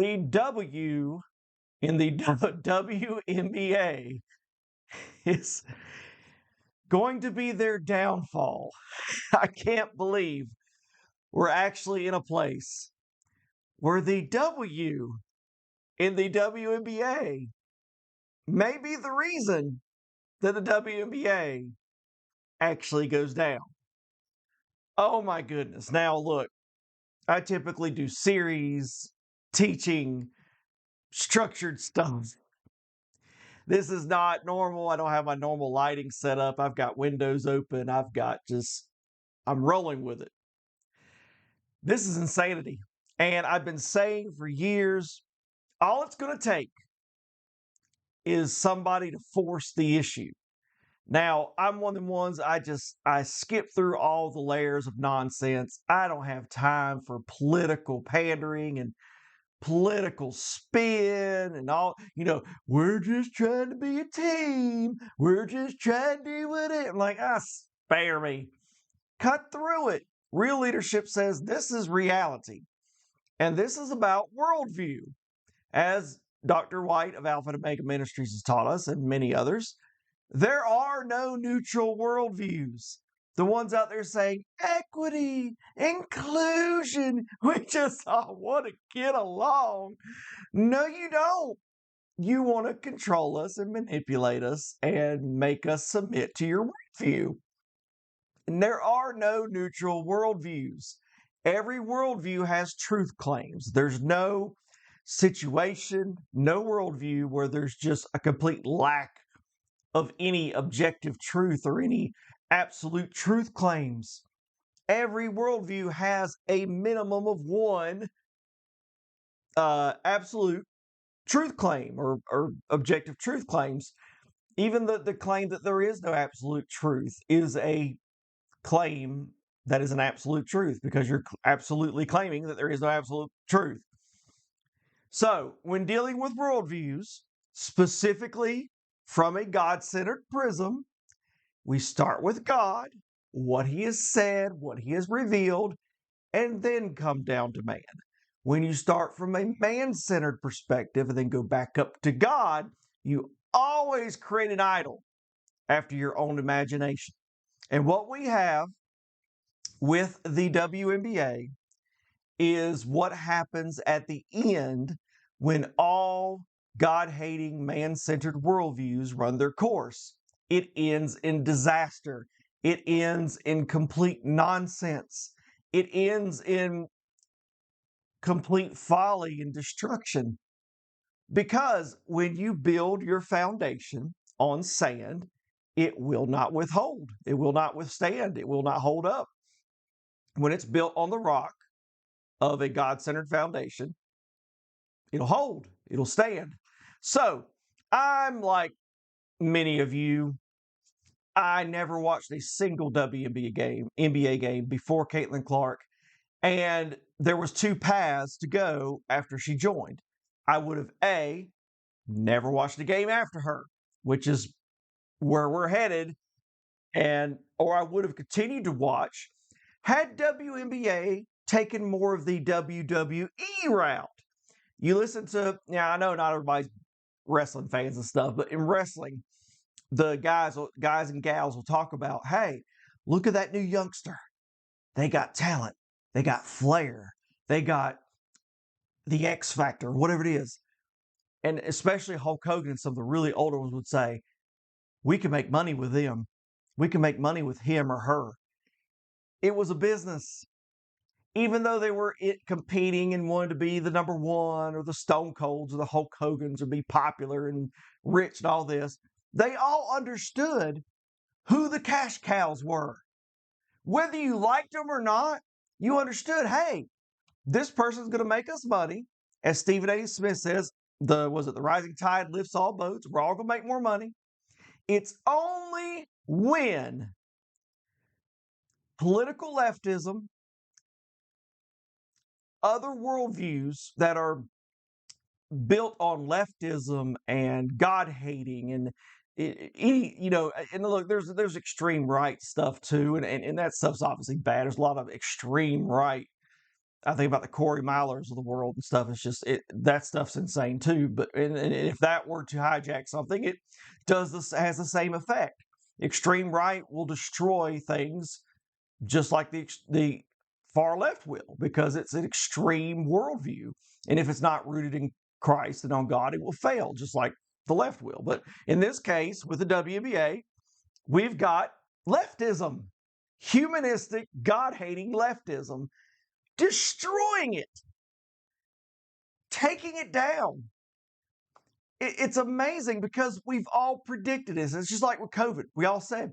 The W in the WNBA is going to be their downfall. I can't believe we're actually in a place where the W in the WNBA may be the reason that the WNBA actually goes down. Oh my goodness. Now, look, I typically do series, teaching, structured stuff. This is not normal. I don't have my normal lighting set up. I've got windows open. I'm rolling with it. This is insanity. And I've been saying for years, all it's going to take is somebody to force the issue. Now, I'm one of the ones I skip through all the layers of nonsense. I don't have time for political pandering and political spin and all, we're just trying to be a team. We're just trying to do what it. I'm like, spare me. Cut through it. Real leadership says this is reality. And this is about worldview. As Dr. White of Alpha and Omega Ministries has taught us, and many others, there are no neutral worldviews. The ones out there saying equity, inclusion, we just all want to get along. No, you don't. You want to control us and manipulate us and make us submit to your worldview. And there are no neutral worldviews. Every worldview has truth claims. There's no situation, no worldview where there's just a complete lack of any objective truth or any absolute truth claims. Every worldview has a minimum of one absolute truth claim or objective truth claims. Even the claim that there is no absolute truth is a claim that is an absolute truth because you're absolutely claiming that there is no absolute truth. So, when dealing with worldviews, specifically from a God-centered prism, we start with God, what he has said, what he has revealed, and then come down to man. When you start from a man-centered perspective and then go back up to God, you always create an idol after your own imagination. And what we have with the WNBA is what happens at the end when all God-hating, man-centered worldviews run their course. It ends in disaster. It ends in complete nonsense. It ends in complete folly and destruction. Because when you build your foundation on sand, it will not withhold. It will not withstand. It will not hold up. When it's built on the rock of a God-centered foundation, it'll hold. It'll stand. So I'm like many of you. I never watched a single NBA game before Caitlin Clark. And there was two paths to go after she joined. I would have never watched a game after her, which is where we're headed, or I would have continued to watch had WNBA taken more of the WWE route. You listen to, I know not everybody's wrestling fans and stuff, but in wrestling, the guys and gals will talk about, hey, look at that new youngster. They got talent. They got flair. They got the X factor, whatever it is. And especially Hulk Hogan and some of the really older ones would say, we can make money with them. We can make money with him or her. It was a business. Even though they were competing and wanted to be the number one or the Stone Colds or the Hulk Hogans or be popular and rich and all this, they all understood who the cash cows were. Whether you liked them or not, you understood, hey, this person's going to make us money. As Stephen A. Smith says, the rising tide lifts all boats. We're all going to make more money. It's only when political leftism, other worldviews that are built on leftism and God-hating and and look, there's extreme right stuff too, and that stuff's obviously bad. There's a lot of extreme right I think about the Corey Milers of the world and stuff. It's just that stuff's insane too. But and if that were to hijack something, it has the same effect. Extreme right will destroy things just like the far left will, because it's an extreme worldview. And if it's not rooted in Christ and on God, it will fail, just like the left will. But in this case, with the WNBA, we've got leftism, humanistic, God-hating leftism, destroying it, taking it down. It's amazing because we've all predicted this. It's just like with COVID. We all said,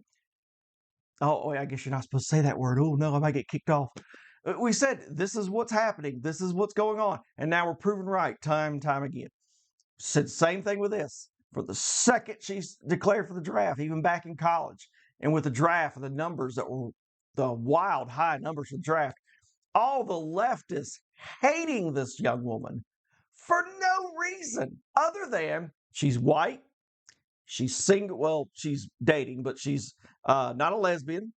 oh, I guess you're not supposed to say that word. Oh, no, I might get kicked off. We said, this is what's happening. This is what's going on. And now we're proven right time and time again. Said same thing with this. For the second she's declared for the draft, even back in college, and with the draft and the numbers that were the wild high numbers for the draft, all the leftists hating this young woman for no reason other than she's white, she's single, well, she's dating, but she's not a lesbian,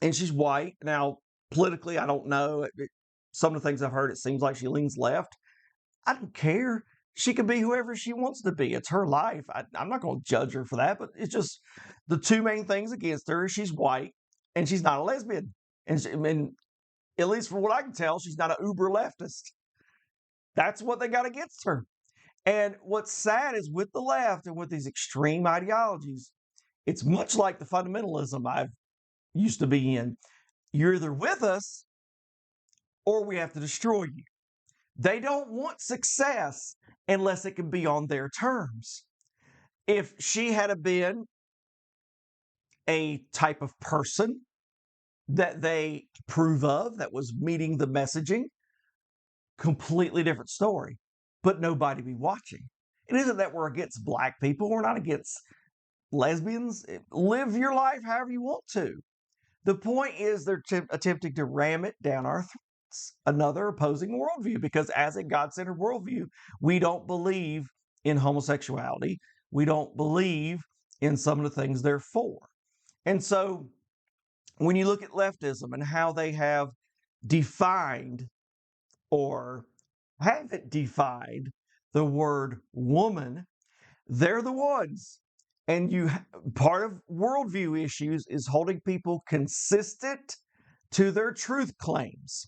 and she's white. Now, politically, I don't know. Some of the things I've heard, it seems like she leans left. I don't care. She can be whoever she wants to be. It's her life. I'm not going to judge her for that, but it's just the two main things against her is she's white and she's not a lesbian. And at least from what I can tell, she's not an uber leftist. That's what they got against her. And what's sad is with the left and with these extreme ideologies, it's much like the fundamentalism I've used to be in. You're either with us or we have to destroy you. They don't want success unless it can be on their terms. If she had been a type of person that they approve of, that was meeting the messaging, completely different story. But nobody be watching. It isn't that we're against black people. We're not against lesbians. Live your life however you want to. The point is they're attempting to ram it down our throats. Another opposing worldview, because as a God-centered worldview, we don't believe in homosexuality. We don't believe in some of the things they're for. And so when you look at leftism and how they have defined or haven't defined the word woman, they're the ones. And part of worldview issues is holding people consistent to their truth claims.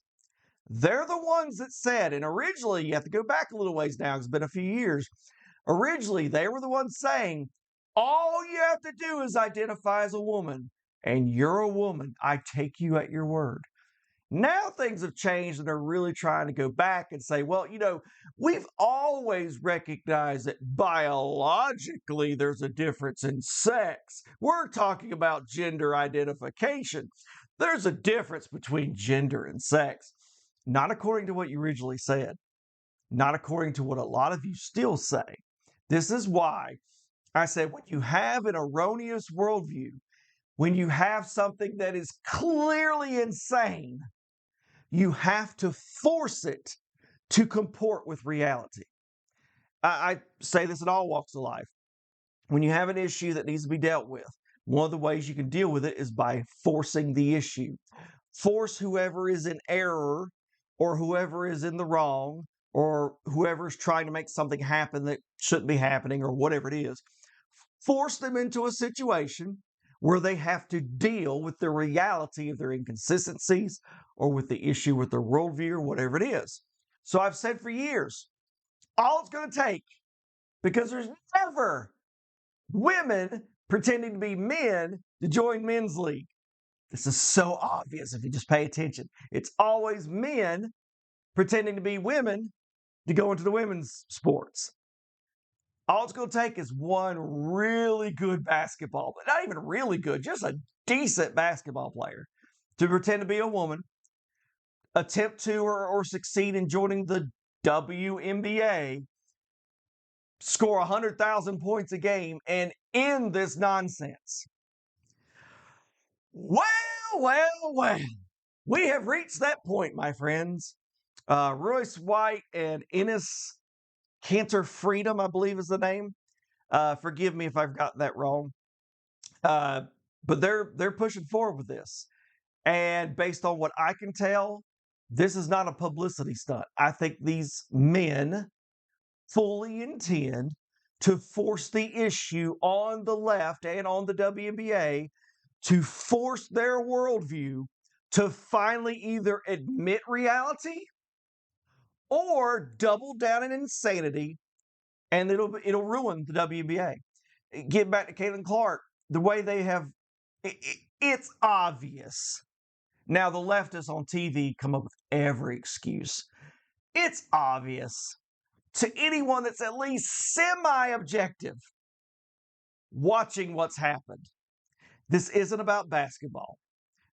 They're the ones that said, and originally, you have to go back a little ways now, it's been a few years. Originally, they were the ones saying, all you have to do is identify as a woman, and you're a woman. I take you at your word. Now things have changed and they're really trying to go back and say, well, we've always recognized that biologically there's a difference in sex. We're talking about gender identification. There's a difference between gender and sex. Not according to what you originally said. Not according to what a lot of you still say. This is why I said when you have an erroneous worldview, when you have something that is clearly insane, you have to force it to comport with reality. I say this in all walks of life. When you have an issue that needs to be dealt with, one of the ways you can deal with it is by forcing the issue. Force whoever is in error or whoever is in the wrong or whoever is trying to make something happen that shouldn't be happening or whatever it is. Force them into a situation where they have to deal with the reality of their inconsistencies or with the issue with their worldview or whatever it is. So I've said for years, all it's going to take, because there's never women pretending to be men to join men's league. This is so obvious if you just pay attention. It's always men pretending to be women to go into the women's sports. All it's going to take is one really good basketball, but not even really good, just a decent basketball player to pretend to be a woman, attempt to or succeed in joining the WNBA, score 100,000 points a game, and end this nonsense. Well, we have reached that point, my friends. Royce White and Ennis Cantor Freedom, I believe is the name. Forgive me if I've gotten that wrong. But they're pushing forward with this. And based on what I can tell, This is not a publicity stunt. I think these men fully intend to force the issue on the left and on the WNBA to force their worldview to finally either admit reality or double down in insanity, and it'll ruin the WNBA. Get back to Caitlin Clark, the way they have, it's obvious. Now the leftists on TV come up with every excuse. It's obvious to anyone that's at least semi-objective watching what's happened. This isn't about basketball.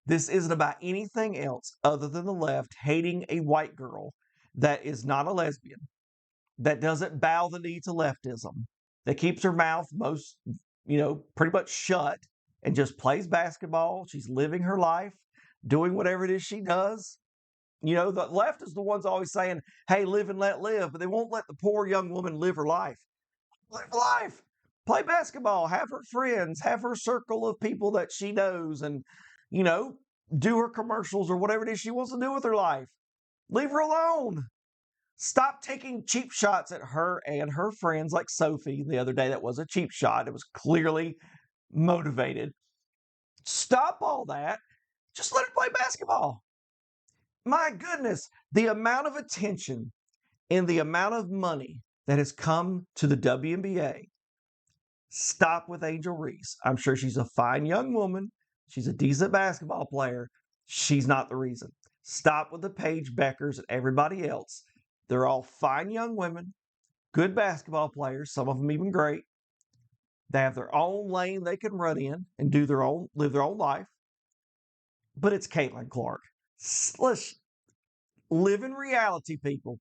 This isn't about anything else other than the left hating a white girl that is not a lesbian, that doesn't bow the knee to leftism, that keeps her mouth pretty much shut and just plays basketball. She's living her life, doing whatever it is she does. The left is the ones always saying, hey, live and let live, but they won't let the poor young woman live her life. Live life. Play basketball, have her friends, have her circle of people that she knows, and, do her commercials or whatever it is she wants to do with her life. Leave her alone. Stop taking cheap shots at her and her friends like Sophie the other day. That was a cheap shot. It was clearly motivated. Stop all that. Just let her play basketball. My goodness, the amount of attention and the amount of money that has come to the WNBA. Stop with Angel Reese. I'm sure she's a fine young woman. She's a decent basketball player. She's not the reason. Stop with the Paige Beckers and everybody else. They're all fine young women, good basketball players, some of them even great. They have their own lane they can run in and live their own life. But it's Caitlin Clark. Let's live in reality, people.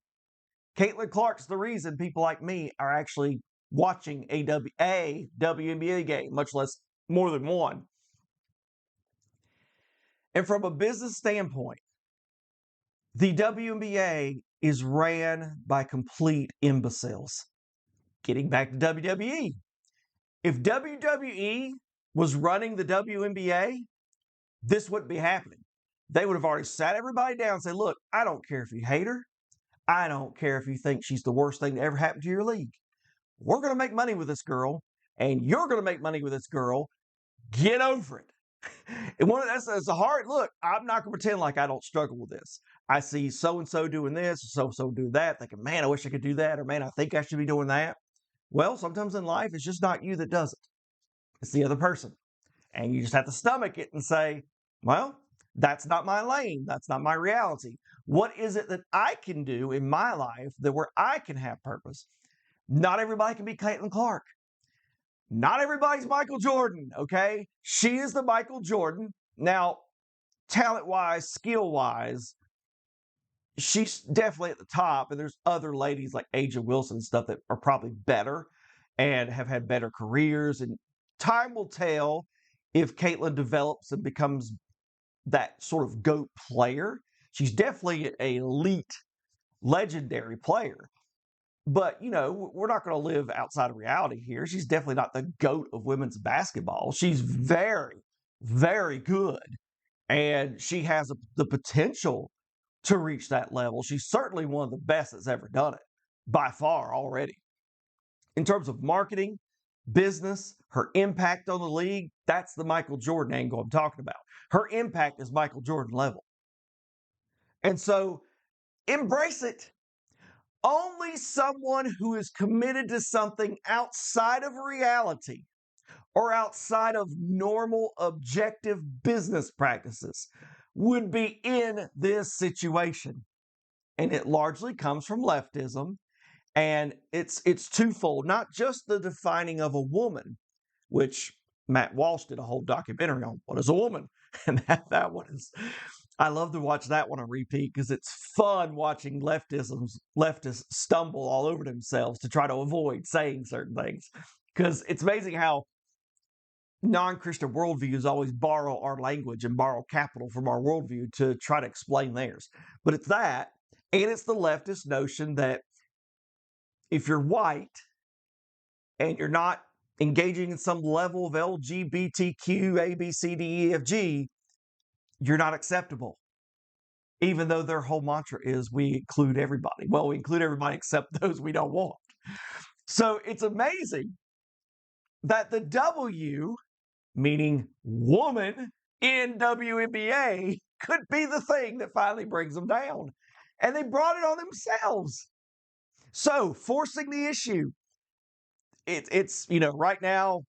Caitlin Clark's the reason people like me are actually watching a WNBA game, much less more than one. And from a business standpoint, the WNBA is ran by complete imbeciles. Getting back to WWE. If WWE was running the WNBA, this wouldn't be happening. They would have already sat everybody down and said, look, I don't care if you hate her. I don't care if you think she's the worst thing to ever happen to your league. We're going to make money with this girl, and you're going to make money with this girl. Get over it. And that's a hard look. I'm not going to pretend like I don't struggle with this. I see so-and-so doing this, so-and-so do that, thinking, man, I wish I could do that, or man, I think I should be doing that. Well, sometimes in life, it's just not you that does it. It's the other person. And you just have to stomach it and say, well, that's not my lane. That's not my reality. What is it that I can do in my life where I can have purpose? Not everybody can be Caitlin Clark. Not everybody's Michael Jordan, okay? She is the Michael Jordan. Now, talent-wise, skill-wise, she's definitely at the top, and there's other ladies like Aja Wilson and stuff that are probably better and have had better careers, and time will tell if Caitlin develops and becomes that sort of GOAT player. She's definitely an elite, legendary player. But, we're not going to live outside of reality here. She's definitely not the GOAT of women's basketball. She's very, very good. And she has the potential to reach that level. She's certainly one of the best that's ever done it, by far already. In terms of marketing, business, her impact on the league, that's the Michael Jordan angle I'm talking about. Her impact is Michael Jordan level. And so embrace it. Only someone who is committed to something outside of reality or outside of normal objective business practices would be in this situation. And it largely comes from leftism. And it's twofold, not just the defining of a woman, which Matt Walsh did a whole documentary on what is a woman. And that one is, I love to watch that one on repeat because it's fun watching leftists stumble all over themselves to try to avoid saying certain things. Because it's amazing how non-Christian worldviews always borrow our language and borrow capital from our worldview to try to explain theirs. But it's that, and it's the leftist notion that if you're white and you're not engaging in some level of LGBTQ, A, B, C, D, E, F, G, you're not acceptable. even though their whole mantra is we include everybody. Well, we include everybody except those we don't want. So it's amazing that the W, meaning woman, in WNBA could be the thing that finally brings them down. And they brought it on themselves. So forcing the issue, it's, right now,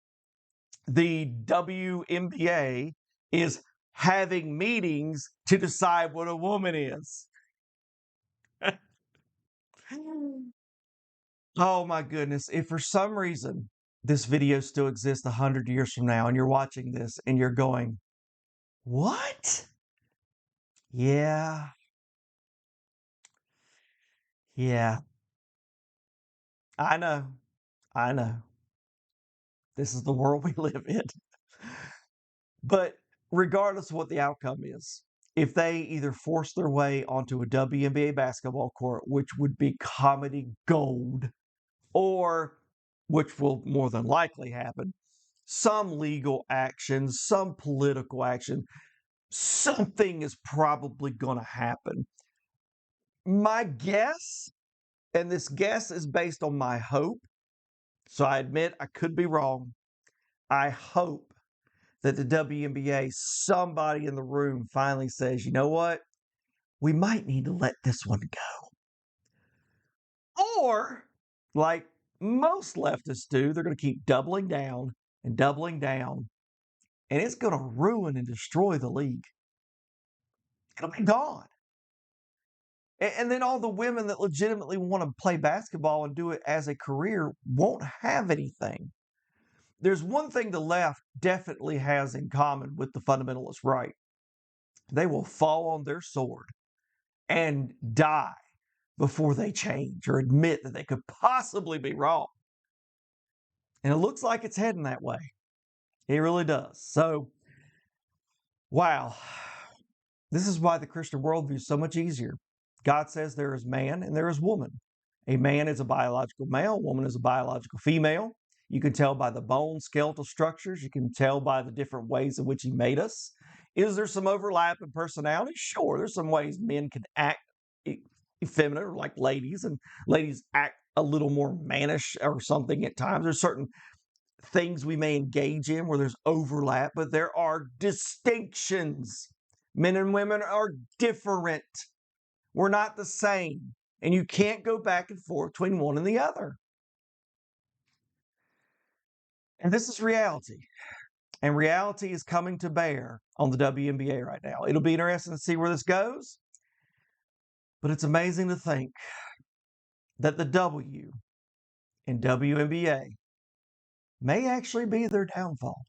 the WNBA is having meetings to decide what a woman is. Oh my goodness. If for some reason this video still exists 100 years from now and you're watching this and you're going, what? Yeah, yeah, I know, I know. This is the world we live in. But regardless of what the outcome is, if they either force their way onto a WNBA basketball court, which would be comedy gold, or which will more than likely happen, some legal action, some political action, something is probably going to happen. My guess, and this guess is based on my hope, so I admit I could be wrong. I hope that the WNBA, somebody in the room finally says, you know what? We might need to let this one go. Or, like most leftists do, they're going to keep doubling down and doubling down, and it's going to ruin and destroy the league. It'll be gone. And then all the women that legitimately want to play basketball and do it as a career won't have anything. There's one thing the left definitely has in common with the fundamentalist right. They will fall on their sword and die before they change or admit that they could possibly be wrong. And it looks like it's heading that way. It really does. So, wow. This is why the Christian worldview is so much easier. God says there is man and there is woman. A man is a biological male, a woman is a biological female. You can tell by the bone skeletal structures. You can tell by the different ways in which he made us. Is there some overlap in personality? Sure. There's some ways men can act effeminate, or like ladies, and ladies act a little more mannish or something at times. There's certain things we may engage in where there's overlap, but there are distinctions. Men and women are different. We're not the same. And you can't go back and forth between one and the other. And this is reality. And reality is coming to bear on the WNBA right now. It'll be interesting to see where this goes. But it's amazing to think that the W in WNBA may actually be their downfall.